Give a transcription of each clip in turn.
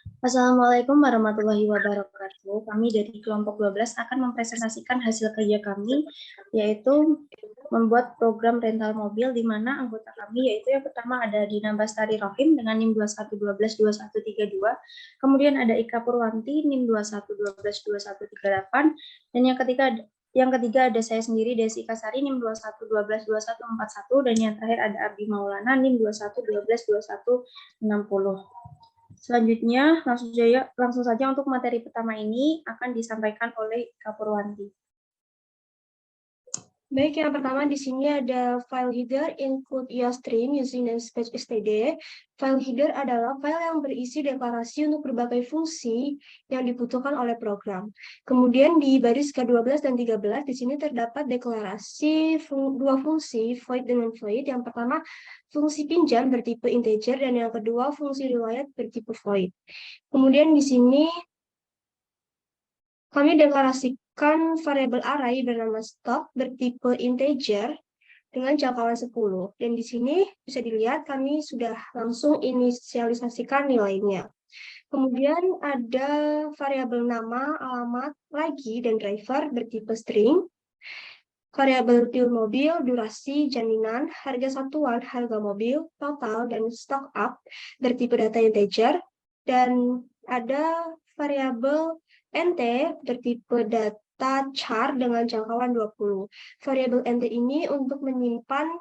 Assalamualaikum warahmatullahi wabarakatuh. Kami dari kelompok 12 akan mempresentasikan hasil kerja kami, yaitu membuat program rental mobil di mana anggota kami yaitu yang pertama ada Dina Bastari Rohim dengan NIM 21122132, kemudian ada Ika Purwanti NIM 21122138, dan yang ketiga ada saya sendiri Desi Kasari NIM 21122141, dan yang terakhir ada Abdi Maulana NIM 21122160. Selanjutnya, langsung saja untuk materi pertama ini akan disampaikan oleh Kak Purwanti. Baik, yang pertama di sini ada file header include your stream using namespace std. File header adalah file yang berisi deklarasi untuk berbagai fungsi yang dibutuhkan oleh program. Kemudian di baris ke-12 dan 13 di sini terdapat deklarasi dua fungsi void dengan void. Yang pertama fungsi pinjam bertipe integer dan yang kedua fungsi riwayat bertipe void. Kemudian di sini kami deklarasikan variabel array bernama stop bertipe integer dengan jangkauan 10. Dan di sini bisa dilihat kami sudah langsung inisialisasikan nilainya. Kemudian ada variabel nama, alamat, lagi, dan driver bertipe string. Variabel pure mobil, durasi, jaminan, harga satuan, harga mobil, total, dan stock up bertipe data integer. Dan ada variabel nt bertipe data char dengan jangkauan 20. Variabel nt ini untuk menyimpan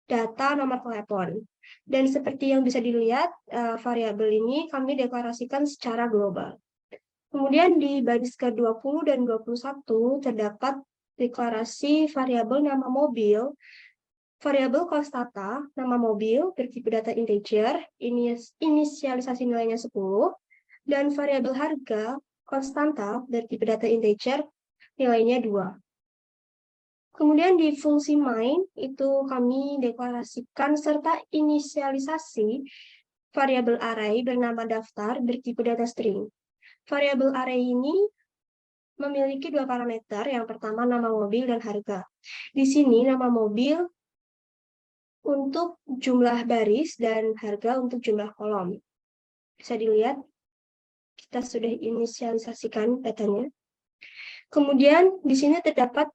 data nomor telepon. Dan seperti yang bisa dilihat, variabel ini kami deklarasikan secara global. Kemudian di baris ke-20 dan 21 terdapat deklarasi variabel nama mobil, variabel konstanta, nama mobil bertipe data integer, inisialisasi nilainya 10, dan variabel harga konstanta bertipe data integer, nilainya 2. Kemudian di fungsi main itu kami deklarasikan serta inisialisasi variabel array bernama daftar bertipe data string. Variabel array ini memiliki dua parameter, yang pertama nama mobil dan harga. Di sini nama mobil untuk jumlah baris dan harga untuk jumlah kolom. Bisa dilihat, kita sudah inisialisasikan datanya. Kemudian di sini terdapat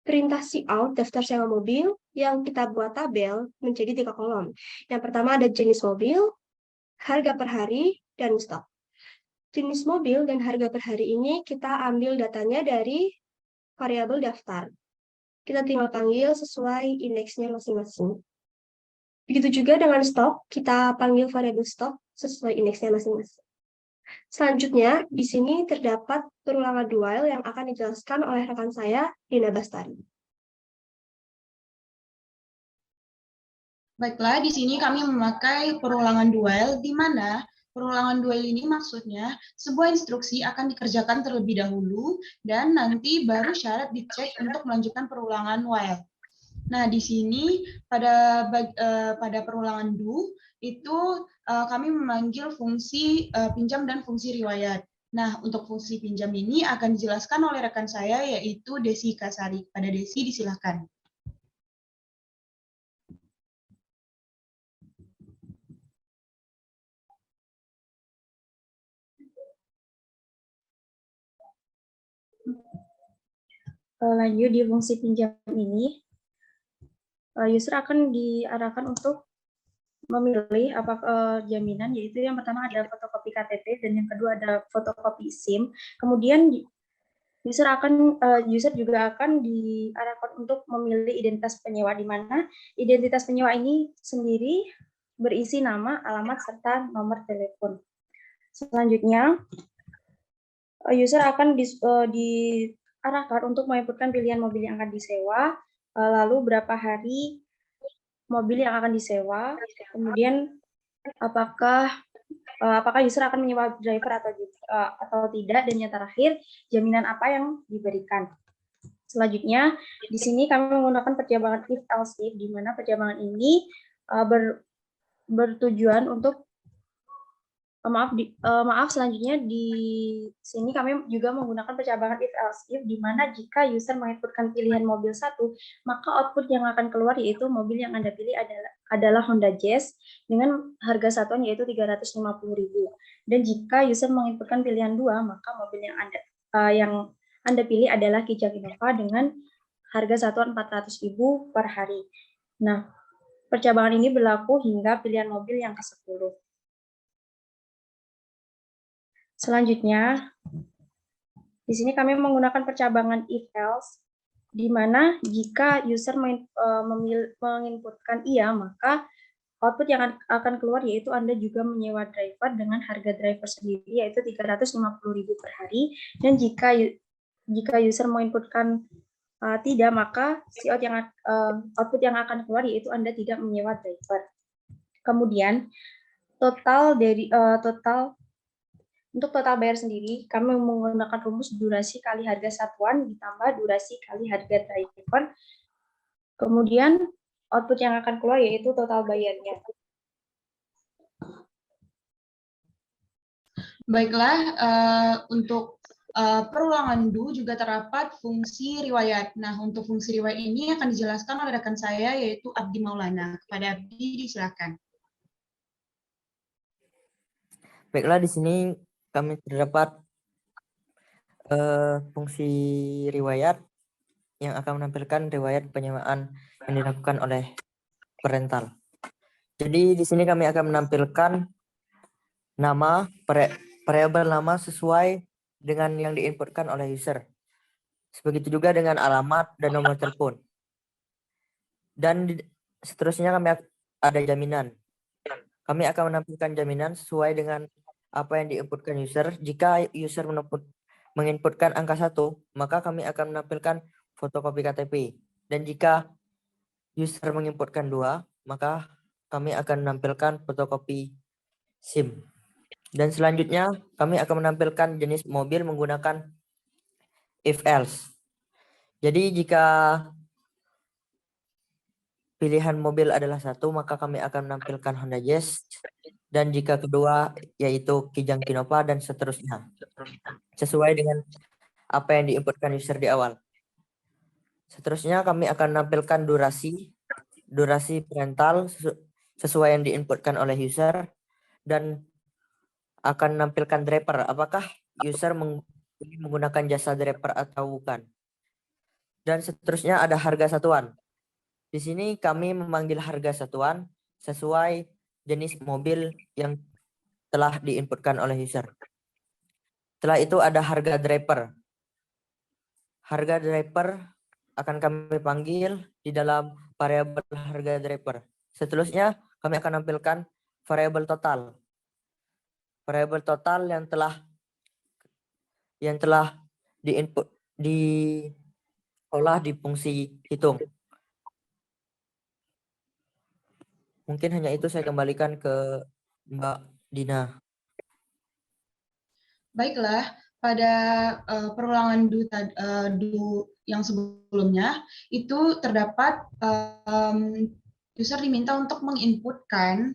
perintah cout daftar sewa mobil yang kita buat tabel menjadi 3 kolom. Yang pertama ada jenis mobil, harga per hari, dan stok. Jenis mobil dan harga per hari ini kita ambil datanya dari variabel daftar. Kita tinggal panggil sesuai indeksnya masing-masing. Begitu juga dengan stok, kita panggil variabel stok sesuai indeksnya masing-masing. Selanjutnya, di sini terdapat perulangan dual yang akan dijelaskan oleh rekan saya, Dina Bastari. Baiklah, di sini kami memakai perulangan dual, di mana perulangan dual ini maksudnya sebuah instruksi akan dikerjakan terlebih dahulu dan nanti baru syarat dicek untuk melanjutkan perulangan while. Nah, di sini pada perulangan do itu kami memanggil fungsi pinjam dan fungsi riwayat. Nah, untuk fungsi pinjam ini akan dijelaskan oleh rekan saya yaitu Desi Kasari. Pada Desi disilahkan. Lanjut di fungsi pinjam ini, user akan diarahkan untuk memilih apakah jaminan, yaitu yang pertama ada fotokopi KTP dan yang kedua ada fotokopi SIM. Kemudian user juga akan diarahkan untuk memilih identitas penyewa, di mana identitas penyewa ini sendiri berisi nama, alamat, serta nomor telepon. Selanjutnya, user akan diarahkan untuk menginputkan pilihan mobil yang akan disewa, lalu berapa hari mobil yang akan disewa, kemudian apakah user akan menyewa driver atau tidak, dan yang terakhir jaminan apa yang diberikan. Selanjutnya, di sini kami menggunakan perjabangan if else if, di mana perjabangan ini bertujuan untuk Maaf, selanjutnya di sini kami juga menggunakan percabangan if else if, di mana jika user menginputkan pilihan mobil satu, maka output yang akan keluar yaitu mobil yang Anda pilih adalah Honda Jazz dengan harga satuan yaitu 350.000. Dan jika user menginputkan pilihan dua, maka mobil yang Anda pilih adalah Kijang Innova dengan harga satuan 400.000 per hari. Nah, percabangan ini berlaku hingga pilihan mobil yang ke-10. Selanjutnya, di sini kami menggunakan percabangan if else, di mana jika user menginputkan iya, maka output yang akan keluar yaitu Anda juga menyewa driver dengan harga driver sendiri yaitu 350.000 per hari. Dan jika user menginputkan tidak, maka output yang akan keluar yaitu Anda tidak menyewa driver. Kemudian untuk total bayar sendiri, kami menggunakan rumus durasi kali harga satuan ditambah durasi kali harga driver. Kemudian output yang akan keluar yaitu total bayarnya. Baiklah, untuk perulangan do juga terdapat fungsi riwayat. Nah, untuk fungsi riwayat ini akan dijelaskan oleh rekan saya, yaitu Abdi Maulana. Kepada Abdi, disilakan. Baiklah, di sini kami terdapat fungsi riwayat yang akan menampilkan riwayat penyewaan yang dilakukan oleh perental. Jadi di sini kami akan menampilkan nama, variabel nama sesuai dengan yang diinputkan oleh user. Begitu juga dengan alamat dan nomor telepon. Dan seterusnya kami ada jaminan. Kami akan menampilkan jaminan sesuai dengan apa yang diinputkan user. Jika user menginputkan angka 1, maka kami akan menampilkan fotokopi KTP. Dan jika user menginputkan 2, maka kami akan menampilkan fotokopi SIM. Dan selanjutnya kami akan menampilkan jenis mobil menggunakan if else. Jadi jika pilihan mobil adalah 1, maka kami akan menampilkan Honda Jazz. Dan jika kedua yaitu Kijang Innova dan seterusnya. Sesuai dengan apa yang diinputkan user di awal. Seterusnya kami akan menampilkan durasi perental sesuai yang diinputkan oleh user, dan akan menampilkan driver. Apakah user menggunakan jasa driver atau bukan. Dan seterusnya ada harga satuan. Di sini kami memanggil harga satuan sesuai jenis mobil yang telah diinputkan oleh user. Setelah itu ada harga driver. Harga driver akan kami panggil di dalam variabel harga driver. Seterusnya kami akan menampilkan variabel total. Variabel total yang telah diolah di fungsi hitung. Mungkin hanya itu, saya kembalikan ke Mbak Dina. Baiklah, pada perulangan do yang sebelumnya, itu terdapat user diminta untuk menginputkan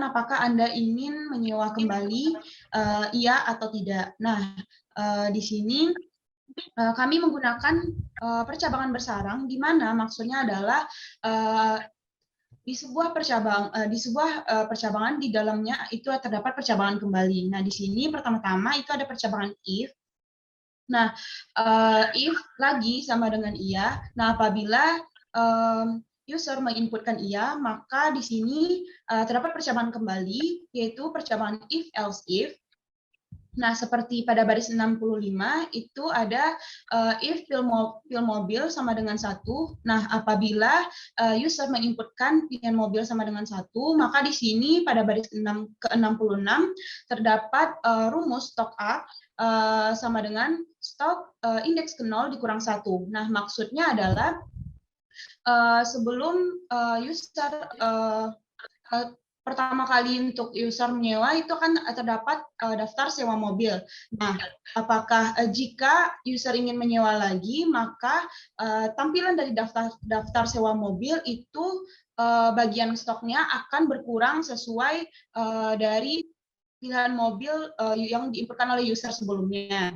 apakah Anda ingin menyewa kembali, iya atau tidak. Nah, di sini kami menggunakan percabangan bersarang, di mana maksudnya adalah di sebuah percabangan di dalamnya itu terdapat percabangan kembali. Nah, di sini pertama-tama itu ada percabangan if. Nah, if lagi sama dengan iya. Nah, apabila user menginputkan iya, maka di sini terdapat percabangan kembali, yaitu percabangan if else if. Nah, seperti pada baris 65 itu ada if pil mobil sama dengan 1. Nah, apabila user menginputkan pilihan mobil sama dengan 1, maka di sini pada baris ke-66 terdapat rumus stock up sama dengan stok indeks ke 0 dikurang 1. Nah, maksudnya adalah sebelum user pertama kali untuk user menyewa itu kan terdapat daftar sewa mobil. Nah, apakah jika user ingin menyewa lagi, maka tampilan dari daftar sewa mobil itu bagian stoknya akan berkurang sesuai dari pilihan mobil yang diinputkan oleh user sebelumnya.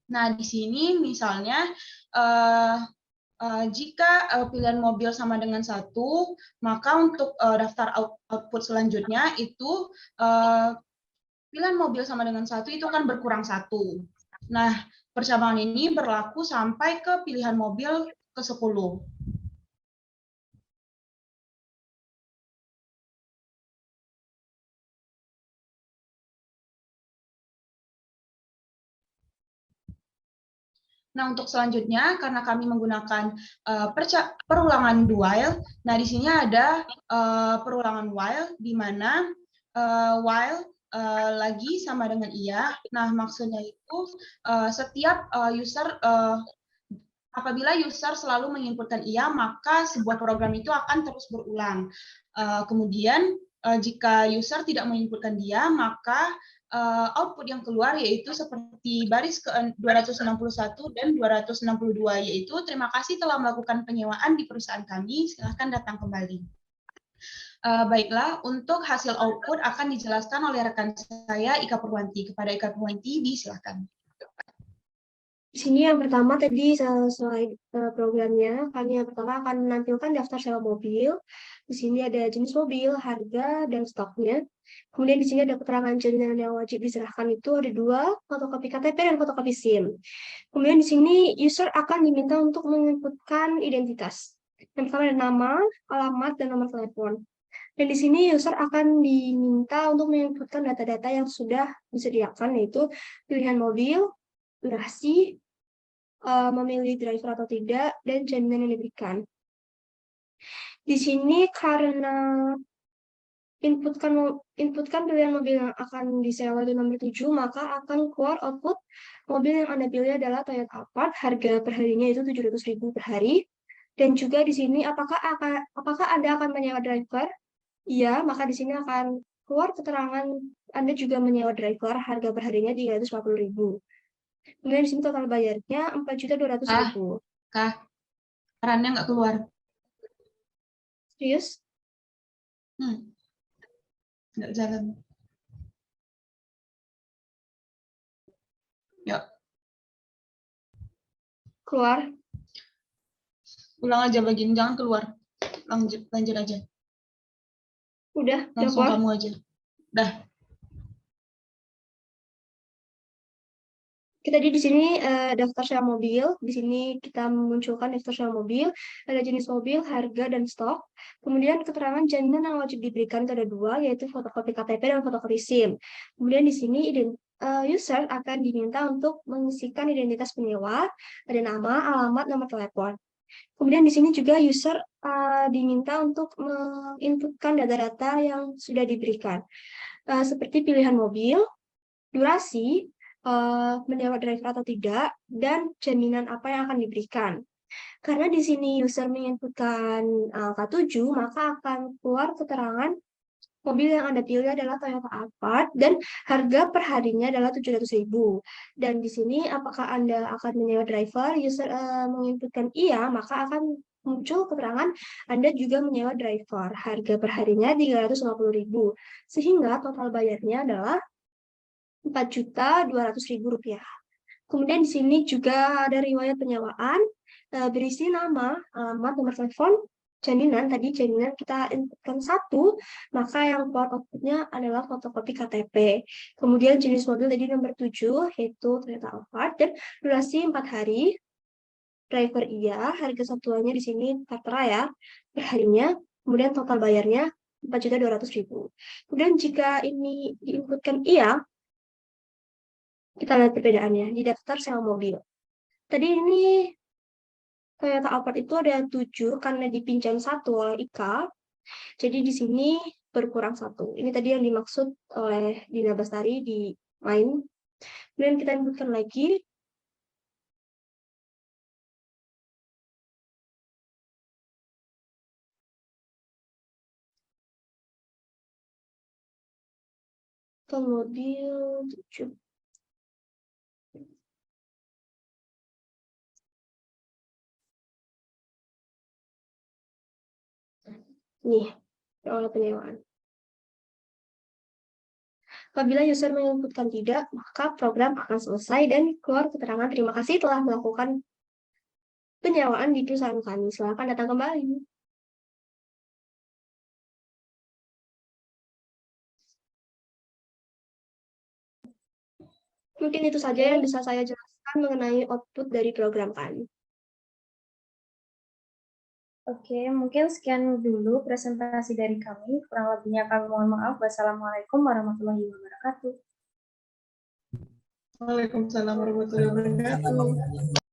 Nah, di sini misalnya jika pilihan mobil sama dengan 1, maka untuk daftar output selanjutnya itu pilihan mobil sama dengan 1 itu akan berkurang 1. Nah, percabangan ini berlaku sampai ke pilihan mobil ke-10. Nah, untuk selanjutnya, karena kami menggunakan perulangan while, nah di sini ada perulangan while, di mana while lagi sama dengan iya. Nah, maksudnya itu setiap user, apabila user selalu menginputkan iya, maka sebuah program itu akan terus berulang. Kemudian, jika user tidak menginputkan dia, maka output yang keluar yaitu seperti baris ke 261 dan 262, yaitu terima kasih telah melakukan penyewaan di perusahaan kami, silahkan datang kembali. Baiklah, untuk hasil output akan dijelaskan oleh rekan saya, Ika Purwanti. Kepada Ika Purwanti, disilahkan. Di sini yang pertama tadi sesuai programnya, kami yang pertama akan menampilkan daftar sewa mobil. Di sini ada jenis mobil, harga, dan stoknya. Kemudian di sini ada keterangan jaminan yang wajib diserahkan itu ada 2, fotokopi KTP dan fotokopi SIM. Kemudian di sini user akan diminta untuk menginputkan identitas. Yang pertama ada nama, alamat, dan nomor telepon. Dan di sini user akan diminta untuk menginputkan data-data yang sudah disediakan, yaitu pilihan mobil, durasi, memilih driver atau tidak, dan jaminan yang diberikan. Di sini karena inputkan pilihan mobil yang akan disewa di nomor 7, maka akan keluar output mobil yang Anda pilih adalah Toyota Alphard, harga perharinya itu 700.000 per hari. Dan juga di sini apakah Anda akan menyewa driver? Iya, maka di sini akan keluar keterangan Anda juga menyewa driver, harga perharinya 350.000. Kemudian di sini total bayarnya 4.200.000. Kak, perannya nggak keluar. Serius? Nggak jalan. Yuk. Keluar. Ulang aja bagian, jangan keluar. Lanjut aja. Udah, Langsung keluar. kamu aja. Dah. Kita di sini daftar sewa mobil. Di sini kita memunculkan daftar sewa mobil. Ada jenis mobil, harga, dan stok. Kemudian keterangan jaminan yang wajib diberikan itu ada 2, yaitu fotokopi KTP dan fotokopi SIM. Kemudian di sini user akan diminta untuk mengisikan identitas penyewa, ada nama, alamat, nomor telepon. Kemudian di sini juga user diminta untuk menginputkan data-data yang sudah diberikan, seperti pilihan mobil, durasi, menyewa driver atau tidak, dan jaminan apa yang akan diberikan. Karena di sini user menginputkan angka 7, maka akan keluar keterangan mobil yang Anda pilih adalah Toyota Alphard dan harga per harinya adalah 700.000. Dan di sini apakah Anda akan menyewa driver? User menginputkan iya, maka akan muncul keterangan Anda juga menyewa driver. Harga per harinya 350.000. Sehingga total bayarnya adalah 4.200.000 rupiah. Kemudian di sini juga ada riwayat penyewaan, berisi nama, alamat, nomor telepon, jaminan. Tadi jaminan kita inputkan 1, maka yang keluar outputnya adalah fotokopi KTP. Kemudian jenis mobil tadi nomor 7, yaitu Toyota Alphard, dan durasi 4 hari. Driver iya, harga satuannya di sini tertera ya, per harinya. Kemudian total bayarnya 4.200.000. Kemudian jika ini diinputkan iya, kita lihat perbedaannya di daftar sewa mobil. Tadi ini Toyota Alphard itu ada 7 karena dipinjam 1 oleh Ika. Jadi di sini berkurang 1. Ini tadi yang dimaksud oleh Dina Bestari di main. Kemudian kita inputkan lagi. ke modul 7. Nih, soal penyewaan. Apabila user menginputkan tidak, maka program akan selesai dan keluar keterangan terima kasih telah melakukan penyewaan di perusahaan kami. Silakan datang kembali. Mungkin itu saja yang bisa saya jelaskan mengenai output dari program kami. Oke, mungkin sekian dulu presentasi dari kami. Kurang lebihnya kami mohon maaf. Wassalamualaikum warahmatullahi wabarakatuh. Waalaikumsalam warahmatullahi wabarakatuh.